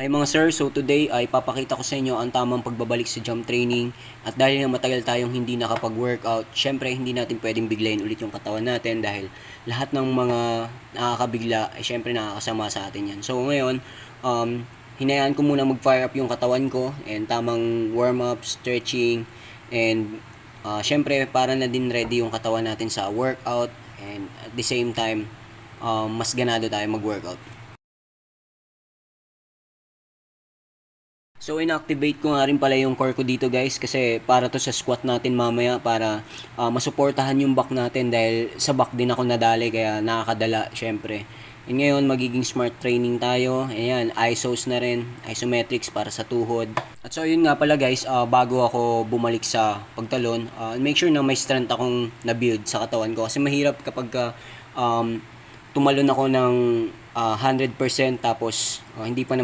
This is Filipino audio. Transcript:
Hi mga sir, so today ay papakita ko sa inyo ang tamang pagbabalik sa jump training. At dahil nga matagal tayong hindi nakapag-workout, syempre hindi natin pwedeng biglayin ulit yung katawan natin dahil lahat ng mga nakakabigla ay syempre nakakasama sa atin yan. So ngayon, hinayaan ko muna mag-fire up yung katawan ko and tamang warm-up, stretching, and syempre para na din ready yung katawan natin sa workout and at the same time, mas ganado tayo mag-workout. So inactivate ko nga rin pala yung core ko dito guys kasi para to sa squat natin mamaya para masuportahan yung back natin dahil sa back din ako nadali kaya nakakadala syempre. And ngayon magiging smart training tayo. Ayan, isos na rin, isometrics para sa tuhod. At so yun nga pala guys, bago ako bumalik sa pagtalon, make sure na may strength akong na-build sa katawan ko kasi mahirap kapag tumalon ako ng 100% tapos hindi pa naman